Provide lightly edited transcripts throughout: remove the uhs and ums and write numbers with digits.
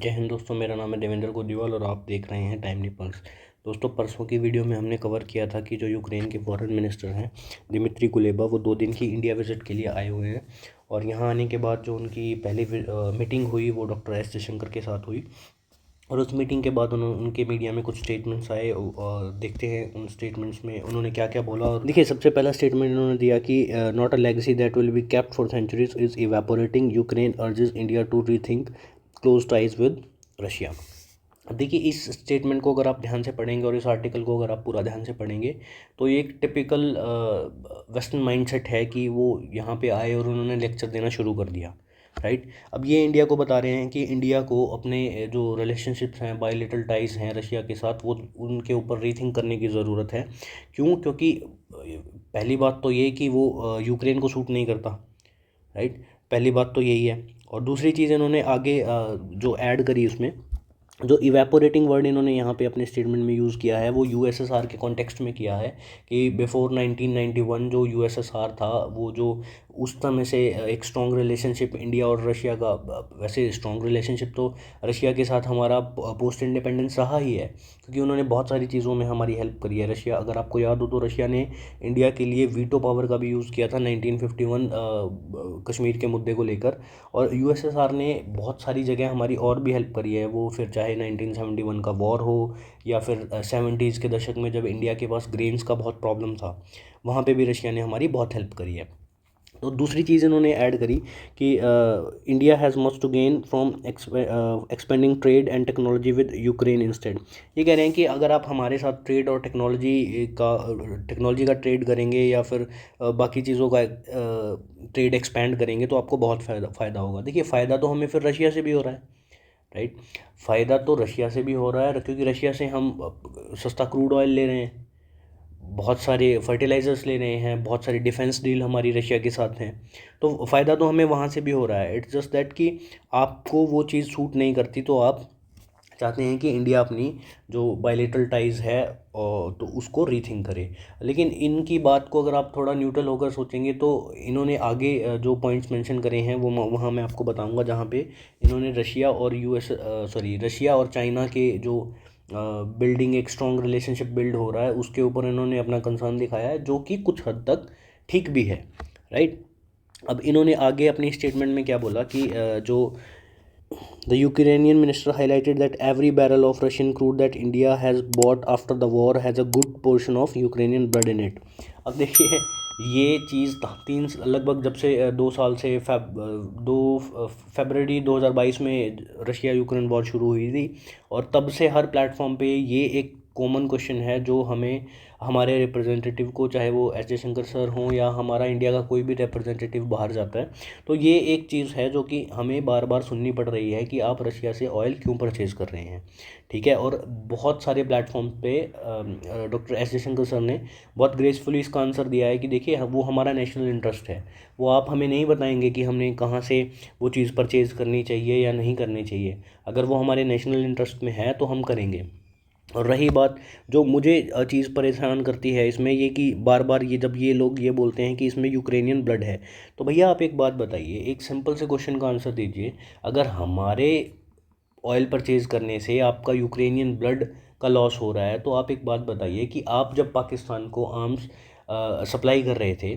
जय हिंद दोस्तों, मेरा नाम है देवेंद्र गोदीवाल और आप देख रहे हैं टाइमली पल्स। दोस्तों, परसों की वीडियो में हमने कवर किया था कि जो यूक्रेन के फॉरेन मिनिस्टर हैं दिमित्री कुलेबा, वो 2 दिन की इंडिया विजिट के लिए आए हुए हैं। और यहाँ आने के बाद जो उनकी पहली मीटिंग हुई वो डॉक्टर एस जयशंकर के साथ हुई। और उस मीटिंग के बाद उनके मीडिया में कुछ स्टेटमेंट्स आए और देखते हैं उन स्टेटमेंट्स में उन्होंने क्या क्या बोला। और देखिए, सबसे पहला स्टेटमेंट उन्होंने दिया कि not a legacy that will be kept for centuries is evaporating, Ukraine urges India to rethink close ties with Russia. अब देखिए, इस स्टेटमेंट को अगर आप ध्यान से पढ़ेंगे और इस आर्टिकल को अगर आप पूरा ध्यान से पढ़ेंगे तो ये एक टिपिकल वेस्टर्न माइंडसेट है कि वो यहाँ पे आए और उन्होंने लेक्चर देना शुरू कर दिया, राइट। अब ये इंडिया को बता रहे हैं कि इंडिया को अपने जो रिलेशनशिप्स हैं, बायलैटरल टाइज हैं रशिया के साथ, वो उनके ऊपर रीथिंक करने की ज़रूरत है। क्यों? क्योंकि पहली बात तो ये कि वो यूक्रेन को सूट नहीं करता, राइट। पहली बात तो यही है। और दूसरी चीज़ इन्होंने आगे जो ऐड करी उसमें, जो इवेपोरेटिंग वर्ड इन्होंने यहाँ पे अपने स्टेटमेंट में यूज़ किया है वो यूएसएसआर के कॉन्टेक्स्ट में किया है कि बिफोर 1991 जो यूएसएसआर था, वो जो उस समय से एक स्ट्रॉन्ग रिलेशनशिप इंडिया और रशिया का, वैसे स्ट्रॉन्ग रिलेशनशिप तो रशिया के साथ हमारा पोस्ट इंडिपेंडेंस रहा ही है, क्योंकि उन्होंने बहुत सारी चीज़ों में हमारी हेल्प करी है। रशिया, अगर आपको याद हो तो रशिया ने इंडिया के लिए वीटो पावर का भी यूज़ किया था 1951 कश्मीर के मुद्दे को लेकर। और यूएसएसआर ने बहुत सारी जगह हमारी और भी हेल्प करी है, वो फिर चाहे 1971 का वॉर हो या फिर 70s के दशक में जब इंडिया के पास ग्रेन्स का बहुत प्रॉब्लम था, वहाँ पे भी रशिया ने हमारी बहुत हेल्प करी है। तो दूसरी चीज़ इन्होंने ऐड करी कि India has much to gain from expending trade and technology with Ukraine instead. ये कह रहे हैं कि अगर आप हमारे साथ ट्रेड और टेक्नोलॉजी का ट्रेड करेंगे या फिर बाकी चीज़ों का ट्रेड एक्सपेंड करेंगे तो आपको बहुत फ़ायदा होगा। देखिए, फ़ायदा तो हमें फिर रशिया से भी हो रहा है, राइट। फ़ायदा तो रशिया से भी हो रहा है क्योंकि रशिया से हम सस्ता क्रूड ऑयल ले रहे हैं, बहुत सारे फर्टिलाइज़र्स ले रहे हैं, बहुत सारी डिफेंस डील हमारी रशिया के साथ हैं। तो फ़ायदा तो हमें वहाँ से भी हो रहा है। इट्स जस्ट दैट कि आपको वो चीज़ सूट नहीं करती, तो आप चाहते हैं कि इंडिया अपनी जो बायलैटरल टाइज़ है और तो उसको रीथिंक करे। लेकिन इनकी बात को अगर आप थोड़ा न्यूट्रल होकर सोचेंगे तो इन्होंने आगे जो पॉइंट्स मेंशन करे हैं वो वहाँ मैं आपको बताऊंगा, जहाँ पे इन्होंने रशिया और चाइना के जो बिल्डिंग एक स्ट्रॉन्ग रिलेशनशिप बिल्ड हो रहा है उसके ऊपर इन्होंने अपना कंसर्न दिखाया है, जो कि कुछ हद तक ठीक भी है, राइट। अब इन्होंने आगे अपनी स्टेटमेंट में क्या बोला कि जो The Ukrainian minister highlighted that every barrel of Russian crude that India has bought after the war has a good portion of Ukrainian blood in it. अब देखिए, ये चीज़ लगभग जब से 2 साल से फरवरी 2022 में रशिया यूक्रेन वॉर शुरू हुई थी, और तब से हर प्लेटफॉर्म पे ये एक कॉमन क्वेश्चन है जो हमें हमारे रिप्रेजेंटेटिव को, चाहे वो एस जयशंकर सर हों या हमारा इंडिया का कोई भी रिप्रेजेंटेटिव बाहर जाता है, तो ये एक चीज़ है जो कि हमें बार बार सुननी पड़ रही है कि आप रशिया से ऑयल क्यों परचेज़ कर रहे हैं, ठीक है। और बहुत सारे प्लेटफॉर्म पे डॉक्टर एस जयशंकर सर ने बहुत ग्रेसफुली इसका आंसर दिया है कि देखिए, वो हमारा नेशनल इंटरेस्ट है, वो आप हमें नहीं बताएंगे कि हमने कहाँ से वो चीज़ परचेज़ करनी चाहिए या नहीं करनी चाहिए। अगर वो हमारे नेशनल इंटरेस्ट में है तो हम करेंगे। और रही बात, जो मुझे चीज़ परेशान करती है इसमें ये कि बार बार ये जब ये लोग ये बोलते हैं कि इसमें यूक्रेनियन ब्लड है, तो भैया आप एक बात बताइए, एक सिंपल से क्वेश्चन का आंसर दीजिए। अगर हमारे ऑयल परचेज़ करने से आपका यूक्रेनियन ब्लड का लॉस हो रहा है, तो आप एक बात बताइए कि आप जब पाकिस्तान को आर्म्स सप्लाई कर रहे थे,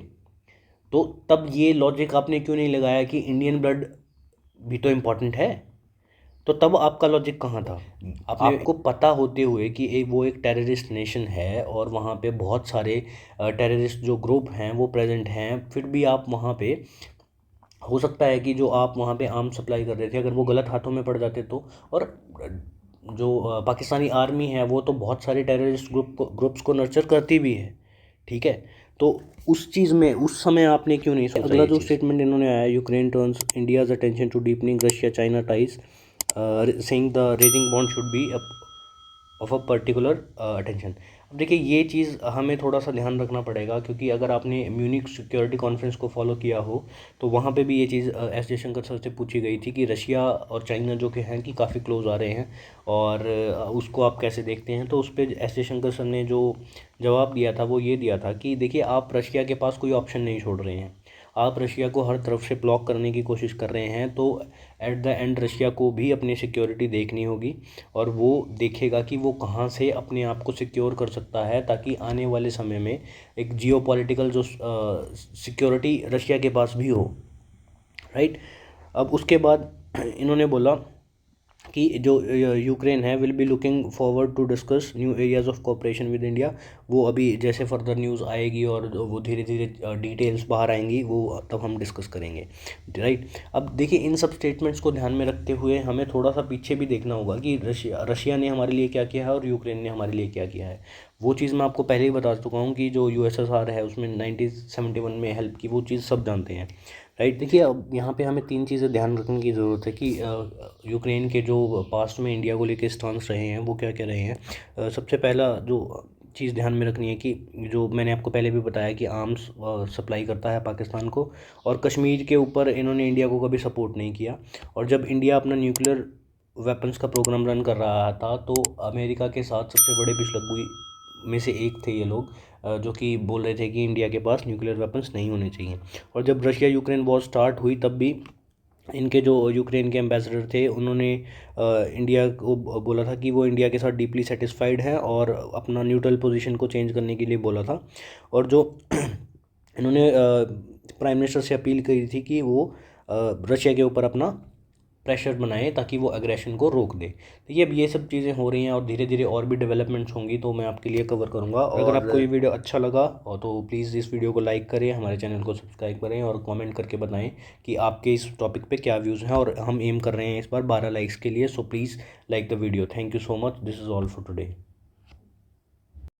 तो तब ये लॉजिक आपने क्यों नहीं लगाया कि इंडियन ब्लड भी तो इम्पॉर्टेंट है? तो तब आपका लॉजिक कहाँ था? आपको पता होते हुए कि वो एक टेररिस्ट नेशन है और वहाँ पे बहुत सारे टेररिस्ट जो ग्रुप हैं वो प्रेजेंट हैं, फिर भी आप वहाँ पे, हो सकता है कि जो आप वहाँ पे आर्म सप्लाई कर रहे थे अगर वो गलत हाथों में पड़ जाते तो, और जो पाकिस्तानी आर्मी है वो तो बहुत सारे टेररिस्ट ग्रुप्स को नर्चर करती भी है, ठीक है। तो उस चीज़ में उस समय आपने क्यों नहीं सोचा? अगला जो स्टेटमेंट इन्होंने आया, Ukraine turns India's attention to deepening Russia China ties, saying the raising bond should be of a particular attention। अब देखिए, ये चीज़ हमें थोड़ा सा ध्यान रखना पड़ेगा, क्योंकि अगर आपने म्यूनिक सिक्योरिटी कॉन्फ्रेंस को फॉलो किया हो तो वहाँ पे भी ये चीज़ एस जयशंकर सर से पूछी गई थी कि रशिया और चाइना जो कि हैं कि काफ़ी क्लोज आ रहे हैं, और उसको आप कैसे देखते हैं। तो उस पर एस जयशंकर सर ने जो जवाब दिया था वो ये दिया था कि देखिए, आप रशिया के पास कोई ऑप्शन नहीं छोड़ रहे हैं, आप रशिया को हर तरफ से ब्लॉक करने की कोशिश कर रहे हैं, तो एट द एंड रशिया को भी अपनी सिक्योरिटी देखनी होगी और वो देखेगा कि वो कहाँ से अपने आप को सिक्योर कर सकता है, ताकि आने वाले समय में एक जियोपॉलिटिकल जो सिक्योरिटी रशिया के पास भी हो, राइट। अब उसके बाद इन्होंने बोला कि जो यूक्रेन है will be looking forward to discuss new areas of cooperation with India. वो अभी जैसे फर्दर न्यूज़ आएगी और वो धीरे धीरे डिटेल्स बाहर आएंगी, वो तब हम डिस्कस करेंगे, राइट। अब देखिए, इन सब स्टेटमेंट्स को ध्यान में रखते हुए हमें थोड़ा सा पीछे भी देखना होगा कि रशिया ने हमारे लिए क्या किया है और यूक्रेन ने हमारे लिए क्या किया है। वो चीज़ मैं आपको पहले ही बता चुका हूँ कि जो USSR है उसमें 1971 में हेल्प की, वो चीज़ सब जानते हैं, राइट। देखिए, अब यहाँ पे हमें तीन चीज़ें ध्यान रखने की ज़रूरत है कि यूक्रेन के जो पास्ट में इंडिया को लेके स्टांस रहे हैं वो क्या क्या रहे हैं। सबसे पहला जो चीज़ ध्यान में रखनी है कि जो मैंने आपको पहले भी बताया कि आर्म्स सप्लाई करता है पाकिस्तान को, और कश्मीर के ऊपर इन्होंने इंडिया को कभी सपोर्ट नहीं किया। और जब इंडिया अपना न्यूक्लियर वेपन्स का प्रोग्राम रन कर रहा था, तो अमेरिका के साथ सबसे बड़े पिछलग्गुई में से एक थे ये लोग, जो कि बोल रहे थे कि इंडिया के पास न्यूक्लियर वेपन्स नहीं होने चाहिए। और जब रशिया यूक्रेन वॉर स्टार्ट हुई, तब भी इनके जो यूक्रेन के एम्बेसडर थे उन्होंने इंडिया को बोला था कि वो इंडिया के साथ डीपली सेटिस्फाइड हैं और अपना न्यूट्रल पोजीशन को चेंज करने के लिए बोला था। और जो इन्होंने प्राइम मिनिस्टर से अपील करी थी कि वो रशिया के ऊपर अपना प्रेशर बनाए ताकि वो एग्रेशन को रोक दे। देखिए, अब ये सब चीज़ें हो रही हैं और धीरे धीरे और भी डेवलपमेंट्स होंगी, तो मैं आपके लिए कवर करूँगा। और अगर आपको ये वीडियो अच्छा लगा और तो प्लीज़ इस वीडियो को लाइक करें, हमारे चैनल को सब्सक्राइब करें और कमेंट करके बताएं कि आपके इस टॉपिक पे क्या व्यूज़ हैं। और हम एम कर रहे हैं इस बार 12 लाइक्स के लिए, so please like the video. Thank you so much. This is all for today.